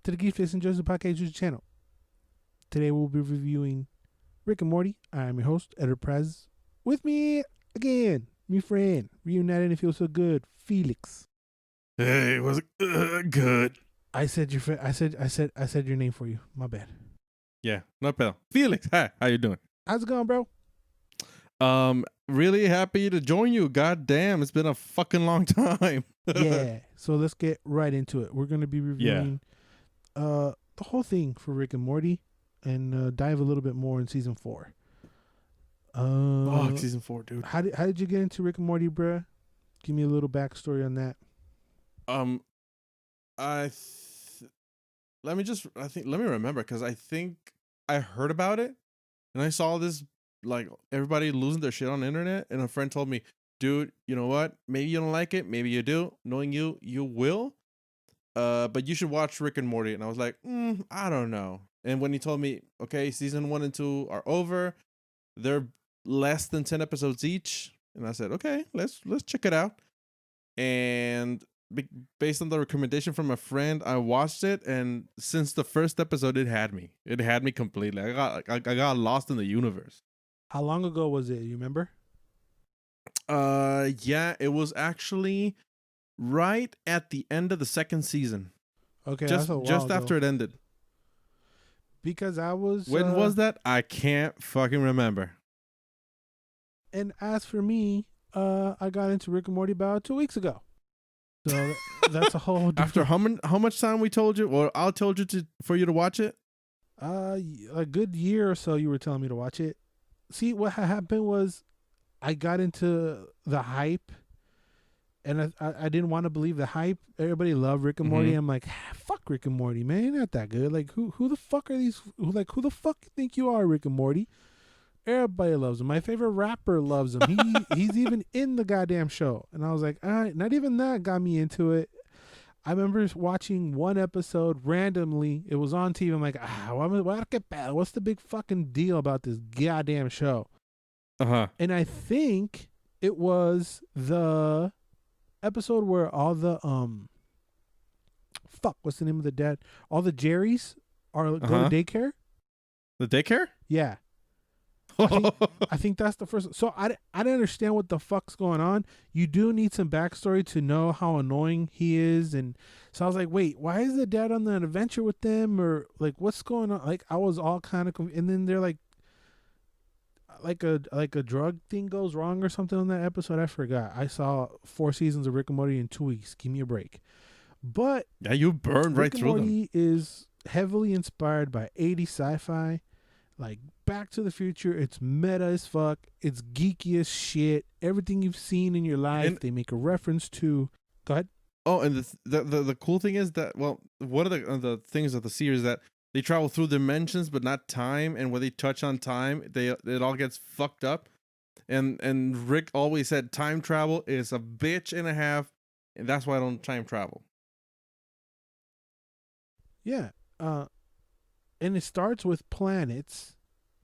to the GFNJ podcast YouTube channel. Today we'll be reviewing Rick and Morty. I'm your host, Editor Prez. With me again, my friend, reunited and feel so good, Felix. Hey, it was good. I said your name for you. My bad. Yeah, no problem. Felix, hi, how you doing? How's it going, bro? Really happy to join you. God damn, it's been a fucking long time. Yeah. So let's get right into it. We're gonna be reviewing the whole thing for Rick and Morty and dive a little bit more in season 4. Fuck, season 4, dude. How did you get into Rick and Morty, bruh? Give me a little backstory on that. Let me remember, because I think I heard about it and I saw this, like, everybody losing their shit on the internet, and a friend told me, dude, you know what? Maybe you don't like it, maybe you do. Knowing you, you will. But you should watch Rick and Morty. And I was like, I don't know. And when he told me, okay, season 1 and 2 are over, they're less than 10 episodes each, and I said, okay, let's check it out. And based on the recommendation from a friend, I watched it, and since the first episode, it had me completely. I got lost in the universe. How long ago was it? You remember? Yeah, it was actually right at the end of the second season. Okay, just after it ended. Because I was. When was that? I can't fucking remember. And as for me, I got into Rick and Morty about 2 weeks ago. So that's a whole After how much time we told you, or I told you for you to watch it? A good year or so you were telling me to watch it. See, what happened was I got into the hype, and I didn't want to believe the hype. Everybody loved Rick and Morty. I'm like, fuck Rick and Morty, man, not that good. Like, who the fuck are these? Who the fuck you think you are, Rick and Morty? Everybody loves him. My favorite rapper loves him. He's even in the goddamn show. And I was like, all right, not even that got me into it. I remember watching one episode randomly. It was on TV. I'm like, what's the big fucking deal about this goddamn show? And I think it was the episode where all the what's the name of the dad? All the Jerrys go to daycare. The daycare? Yeah. I think that's the first. So I didn't understand what the fuck's going on. You do need some backstory to know how annoying he is, and so I was like, wait, why is the dad on an adventure with them, or like what's going on? Like I was all kind of, and then they're like a drug thing goes wrong or something on that episode. I forgot. I saw 4 seasons of Rick and Morty in 2 weeks. Give me a break. But yeah, you burned right through them. Rick and Morty is heavily inspired by 80s sci-fi. Like Back to the Future, it's meta as fuck. It's geeky as shit. Everything you've seen in your life, they make a reference to. Go ahead. Oh, and the cool thing is that, well, one of the things of the series is that they travel through dimensions, but not time. And when they touch on time, it all gets fucked up. And Rick always said time travel is a bitch and a half, and that's why I don't time travel. Yeah. And it starts with planets.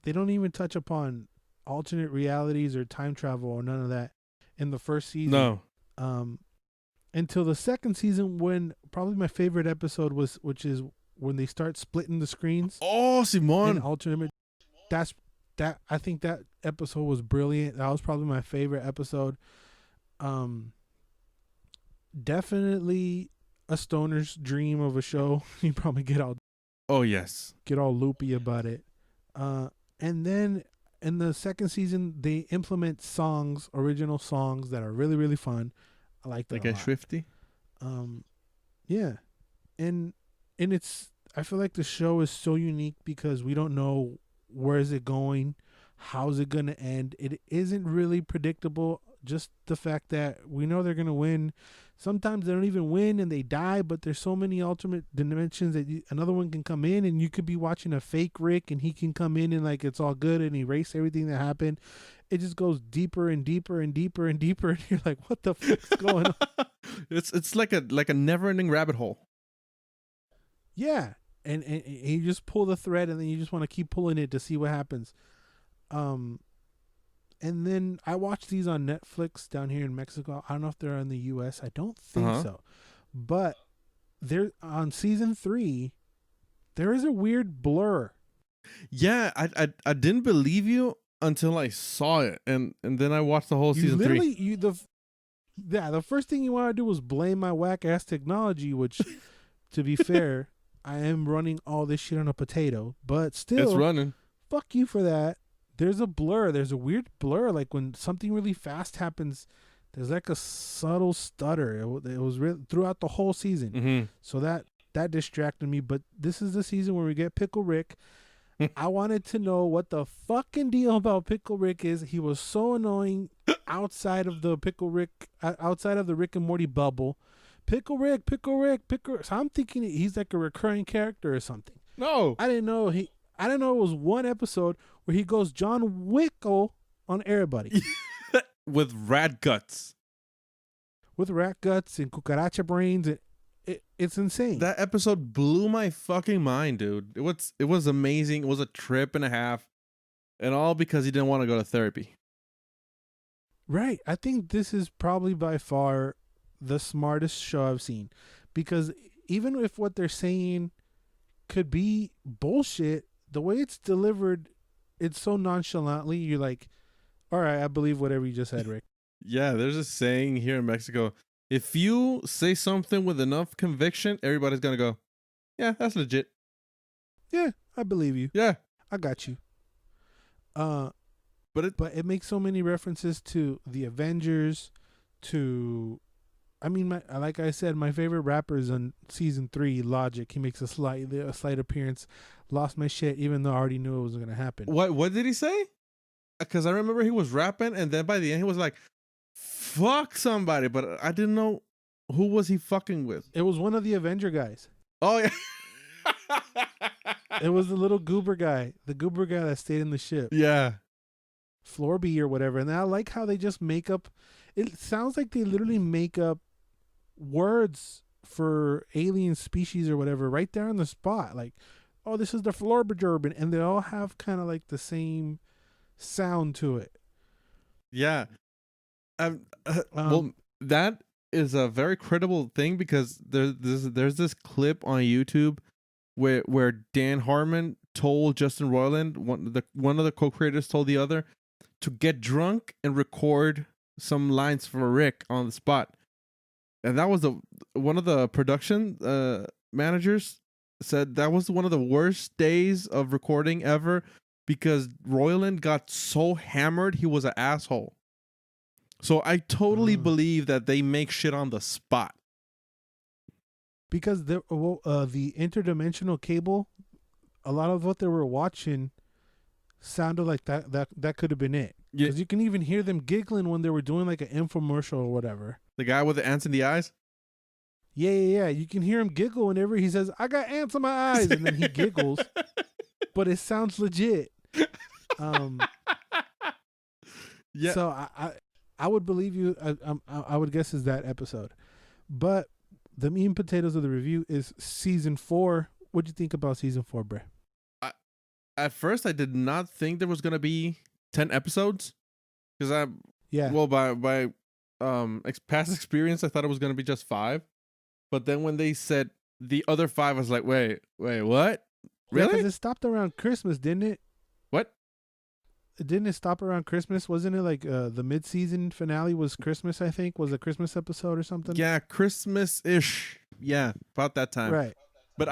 They don't even touch upon alternate realities or time travel or none of that in the first season. No. Until the second season, when probably my favorite episode was, which is when they start splitting the screens. Oh, Simon. Alternate. I think that episode was brilliant. That was probably my favorite episode. Definitely a stoner's dream of a show. You probably get all. Oh, yes. Get all loopy about it. And then in the second season, they implement original songs that are really, really fun. I like that. Like a Swifty? Yeah. And I feel like the show is so unique because we don't know where is it going, how's it going to end. It isn't really predictable. Just the fact that we know they're going to win. Sometimes they don't even win and they die, but there's so many alternate dimensions that another one can come in, and you could be watching a fake Rick and he can come in and like it's all good and erase everything that happened. It just goes deeper and deeper and deeper and deeper, and you're like, what the fuck's going on? It's like a never-ending rabbit hole. Yeah. And you just pull the thread and then you just want to keep pulling it to see what happens. And then I watched these on Netflix down here in Mexico. I don't know if they're in the U.S. I don't think so. But they're on season 3. There is a weird blur. Yeah, I didn't believe you until I saw it, and then I watched the whole You season literally 3. the first thing you want to do was blame my whack ass technology, which, to be fair, I am running all this shit on a potato, but It's still, running. fuck you for that. There's a blur. There's a weird blur. Like when something really fast happens, there's like a subtle stutter. It was throughout the whole season. Mm-hmm. So that distracted me. But this is the season where we get Pickle Rick. I wanted to know what the fucking deal about Pickle Rick is. He was so annoying outside of the outside of the Rick and Morty bubble. Pickle Rick, Pickle Rick, Pickle. So I'm thinking he's like a recurring character or something. No. I didn't know it was one episode where he goes John Wickle on everybody With rat guts. with rat guts and cucaracha brains. And it's insane. That episode blew my fucking mind, dude. It was amazing. It was a trip and a half, and all because he didn't want to go to therapy. Right. I think this is probably by far the smartest show I've seen, because even if what they're saying could be bullshit, the way it's delivered, it's so nonchalantly. You're like, all right, I believe whatever you just said, Rick. Yeah, there's a saying here in Mexico: if you say something with enough conviction, everybody's gonna go, "Yeah, that's legit." Yeah, I believe you. Yeah, I got you. but But it makes so many references to the Avengers, to, I mean, like I said, my favorite rapper is on season 3, Logic. He makes a slight appearance. Lost my shit, even though I already knew it was gonna happen. what did he say? Because I remember he was rapping, and then by the end he was like, "Fuck somebody," but I didn't know who was he fucking with. It was one of the Avenger guys. Oh yeah. It was the little goober guy that stayed in the ship, Yeah. Florby or whatever. And I like how they just make up. It sounds like they literally make up words for alien species or whatever right there on the spot. Like, oh, this is the Florbergerb, and they all have kind of like the same sound to it. Yeah. Well, that is a very credible thing, because there's this clip on YouTube where Dan Harmon told Justin Roiland, one of the co-creators, told the other to get drunk and record some lines for Rick on the spot. And that was one of the production managers said that was one of the worst days of recording ever, because Roiland got so hammered he was an asshole. So I totally believe that they make shit on the spot. Because the interdimensional cable, a lot of what they were watching sounded like that could have been it. Because you can even hear them giggling when they were doing like an infomercial or whatever. The guy with the ants in the eyes? Yeah. You can hear him giggle whenever he says, "I got ants in my eyes," and then he giggles. But it sounds legit. Yeah. So I would believe you. I would guess is that episode. But the meat and potatoes of the review is season 4. What'd you think about season 4, Bre? At first, I did not think there was gonna be 10 episodes, because by past experience, I thought it was gonna be just 5. But then when they said the other 5, I was like, wait, what? Really? Because it stopped around Christmas, didn't it? What? Didn't it stop around Christmas? Wasn't it like the mid-season finale was Christmas, I think? Was a Christmas episode or something? Yeah, Christmas-ish. Yeah, about that time. Right. But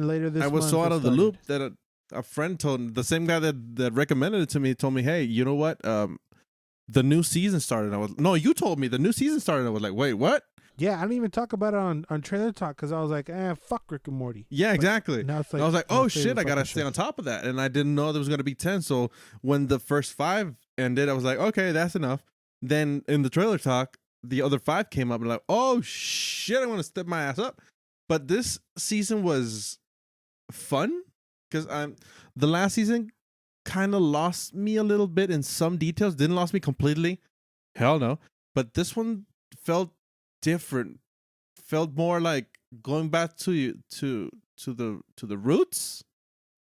later this I was month so out it of the started. loop that a friend the same guy that recommended it to me told me, "Hey, you know what? The new season started." You told me the new season started. I was like, "Wait, what?" Yeah, I didn't even talk about it on Trailer Talk, because I was like, fuck Rick and Morty. Yeah, exactly. Now it's like, I was like, my "Oh favorite shit, I gotta fucking stay show. on top of that," and I didn't know there was gonna be 10. So when the first 5 ended, I was like, "Okay, that's enough." Then in the Trailer Talk, the other 5 came up, and like, "Oh shit, I want to step my ass up." But this season was fun, because the last season kind of lost me a little bit in some details. Didn't lost me completely, hell no. But this one felt different. Felt more like going back to the roots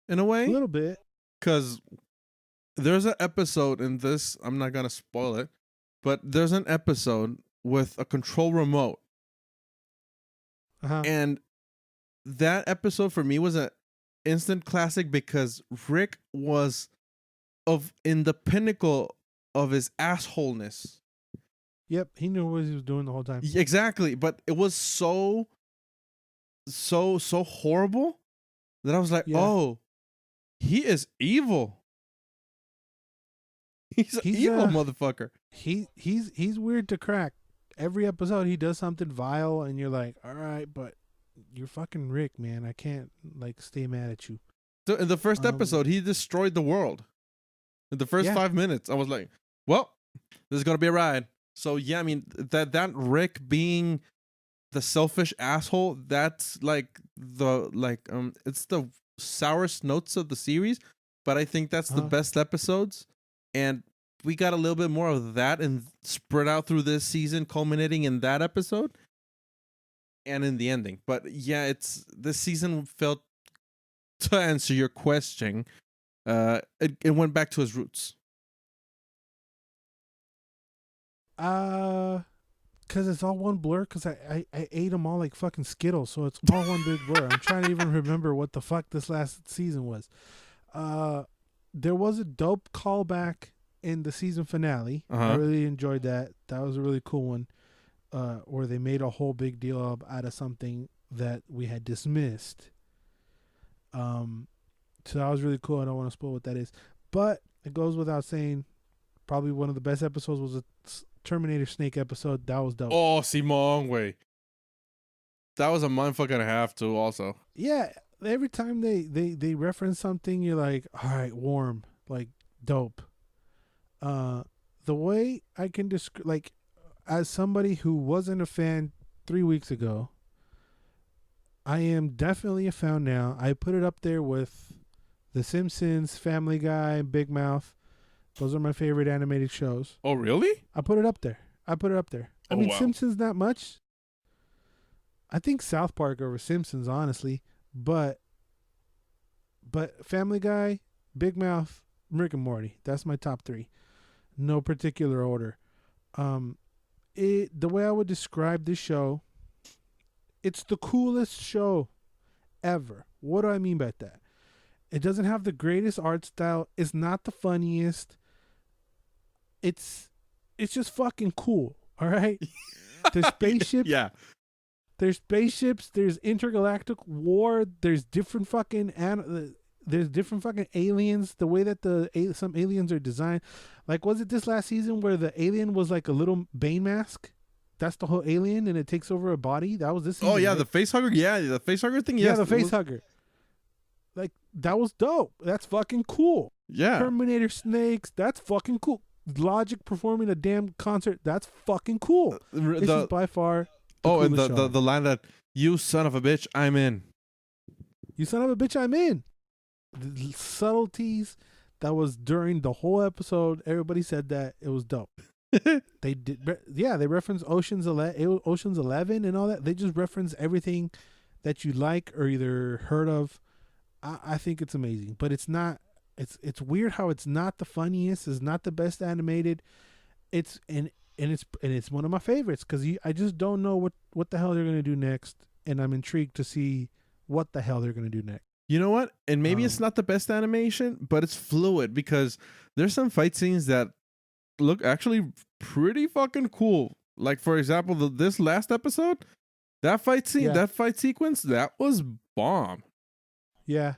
in a way. A little bit. Because there's an episode in this, I'm not gonna spoil it, but there's an episode with a control remote. Uh-huh. And that episode for me was instant classic because Rick was in the pinnacle of his assholeness. Yep, he knew what he was doing the whole time. Exactly, but it was so horrible that I was like, oh, he is evil. He's an evil motherfucker. He's weird to crack. Every episode he does something vile, and you're like, all right, but you're fucking Rick, man. I can't like stay mad at you. So in the first episode, he destroyed the world. In the first 5 minutes, I was like, well, this is gonna be a ride. So yeah, I mean that Rick being the selfish asshole, that's like it's the sourest notes of the series, but I think that's the best episodes, and we got a little bit more of that and spread out through this season, culminating in that episode and in the ending. But yeah, this season felt, to answer your question, it went back to his roots. Because it's all one blur. Because I ate them all like fucking Skittles, so it's all one big blur. I'm trying to even remember what the fuck this last season was. There was a dope callback in the season finale. I really enjoyed that. That was a really cool one. Where they made a whole big deal out of something that we had dismissed. So that was really cool. I don't want to spoil what that is, but it goes without saying, probably one of the best episodes was a Terminator Snake episode. That was dope. Oh, Simon way. That was a mindfuck and a half too. Also, yeah. Every time they reference something, you're like, all right, warm, like dope. The way I can describe, like, as somebody who wasn't a fan 3 weeks ago, I am definitely a fan now. I put it up there with The Simpsons, Family Guy, Big Mouth. Those are my favorite animated shows. Oh, really? I put it up there. I mean, wow. Simpsons not much. I think South Park over Simpsons, honestly. But Family Guy, Big Mouth, Rick and Morty. That's my top 3. No particular order. The way I would describe this show, it's the coolest show ever. What do I mean by that? It doesn't have the greatest art style. It's not the funniest. It's just fucking cool. All right. There's spaceships. Yeah. There's spaceships. There's intergalactic war. There's different fucking aliens. The way that some aliens are designed. Like, was it this last season where the alien was like a little Bane mask? That's the whole alien, and it takes over a body. That was this season. Oh yeah, right? The face hugger. Yeah, the face hugger thing. Yes, yeah, the face hugger. Like, that was dope. That's fucking cool. Yeah. Terminator Snakes. That's fucking cool. Logic performing a damn concert. That's fucking cool. This is by far. And the line that, "You son of a bitch, I'm in." You son of a bitch, I'm in. The subtleties that was during the whole episode. Everybody said that. It was dope. They did. Yeah, they reference Ocean's 11 and all that. They just reference everything that you like or either heard of. I think it's amazing, but it's not. It's weird how it's not the funniest. It's not the best animated. It's one of my favorites because I just don't know what the hell they're gonna do next, and I'm intrigued to see what the hell they're gonna do next. You know what? And maybe it's not the best animation, but it's fluid because there's some fight scenes that look actually pretty fucking cool. Like, for example, this last episode, that fight scene, that fight sequence, that was bomb. Yeah,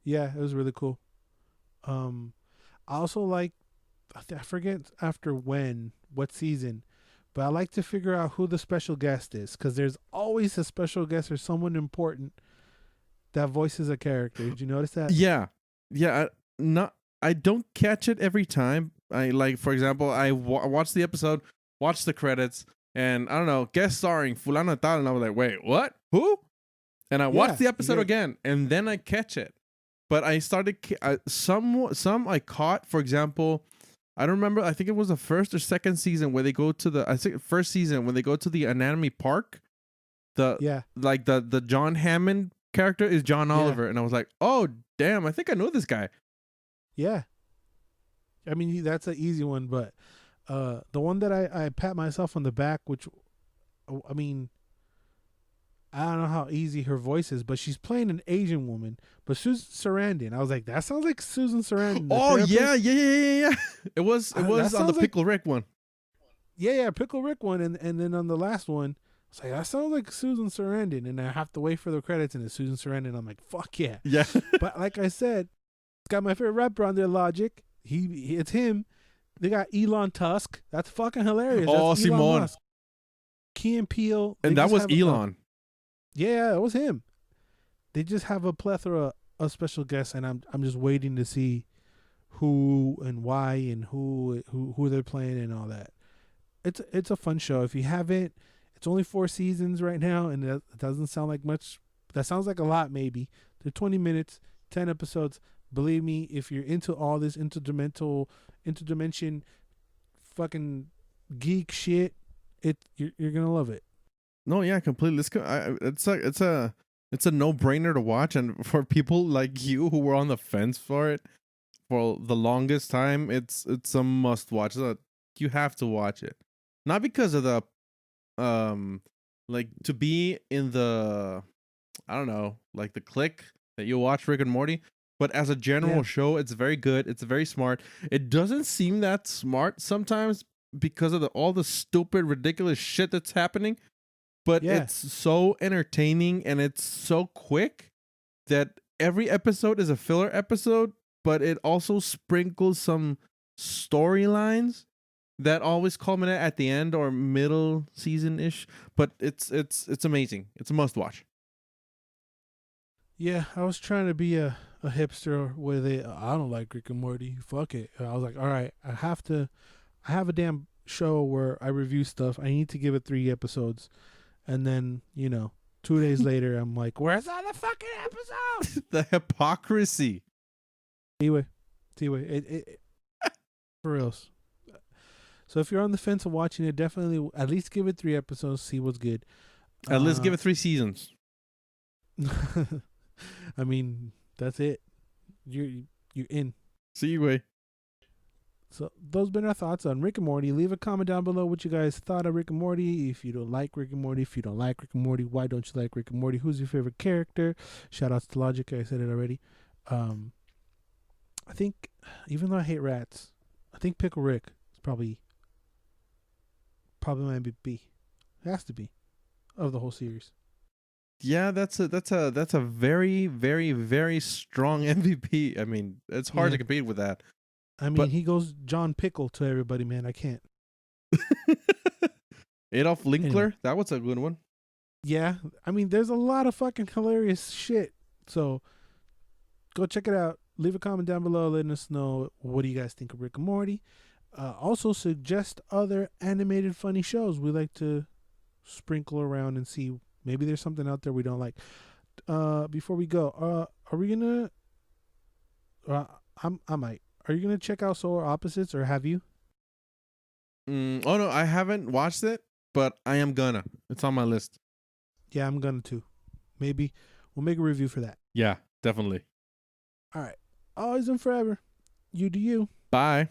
it was really cool. I also like, I forget after what season, but I like to figure out who the special guest is because there's always a special guest or someone important that voices a character. Did you notice that? Yeah. I don't catch it every time. I like, for example, I watch the episode, watch the credits, and I don't know, guest starring fulano tal, and I was like, wait, what? Who? And I watched the episode again, and then I catch it. But I started some I caught. For example, I don't remember. I think it was the first or second season where they go to first season when they go to the Anatomy Park. The John Hammond character is John Oliver, and I was like, oh damn, I think I know this guy. Yeah. I mean, that's an easy one, but the one that I pat myself on the back, which, I mean, I don't know how easy her voice is, but she's playing an Asian woman. But Susan Sarandon, I was like, that sounds like Susan Sarandon. The Oh therapist. yeah. It was That on the sounds like Pickle Rick one. yeah, Pickle Rick one, and then on the last one, I was like, that sounds like Susan Sarandon, and I have to wait for the credits, and it's Susan Sarandon. I'm like, fuck yeah. Yeah. But like I said, it's got my favorite rapper on there, Logic. It's him. They got Elon Tusk. That's fucking hilarious. Oh, That's Elon Simone. Musk. Key and Peele. And that was Elon. Yeah, it was him. They just have a plethora of special guests, and I'm just waiting to see who and why and who they're playing and all that. It's a fun show. If you haven't, it's only 4 seasons right now, and it doesn't sound like much. That sounds like a lot, maybe. They're 20 minutes, 10 episodes. Believe me, if you're into all this interdimension, fucking geek shit, you're gonna love it. No, yeah, completely. It's a no-brainer to watch, and for people like you who were on the fence for it for the longest time, it's a must-watch. You have to watch it, not because of the like to be in the, I don't know, like the clique that you watch Rick and Morty. But as a general show, it's very good. It's very smart. It doesn't seem that smart sometimes because of all the stupid, ridiculous shit that's happening. But it's so entertaining and it's so quick that every episode is a filler episode, but it also sprinkles some storylines that always culminate at the end or middle season-ish. But it's amazing. It's a must-watch. Yeah, I was trying to be a hipster with it. I don't like Rick and Morty. Fuck it. I was like, all right, I have a damn show where I review stuff. I need to give it 3 episodes. And then, 2 days later, I'm like, where's all the fucking episodes? The hypocrisy. Anyway, it for reals. So if you're on the fence of watching it, definitely at least give it 3 episodes, see what's good. At least give it 3 seasons. I mean, that's it. You're in. See you, way. So those have been our thoughts on Rick and Morty. Leave a comment down below what you guys thought of Rick and Morty. If you don't like Rick and Morty, if you don't like Rick and Morty, why don't you like Rick and Morty? Who's your favorite character? Shout outs to Logic. I said it already. I think, even though I hate rats, I think Pickle Rick is probably my MVP. It has to be of the whole series. Yeah, that's a very, very, very strong MVP. I mean, it's hard to compete with that. I mean, he goes John Pickle to everybody, man. I can't. Adolf Linkler, Anyway. that was a good one. Yeah, I mean, there's a lot of fucking hilarious shit. So go check it out. Leave a comment down below letting us know what do you guys think of Rick and Morty. Also suggest other animated funny shows we like to sprinkle around and see. Maybe there's something out there we don't like. Before we go, are we gonna? I might. Are you gonna check out Solar Opposites, or have you? Oh no, I haven't watched it, but I am gonna. It's on my list. Yeah, I'm gonna too. Maybe we'll make a review for that. Yeah, definitely. All right. Always and forever. You do you. Bye.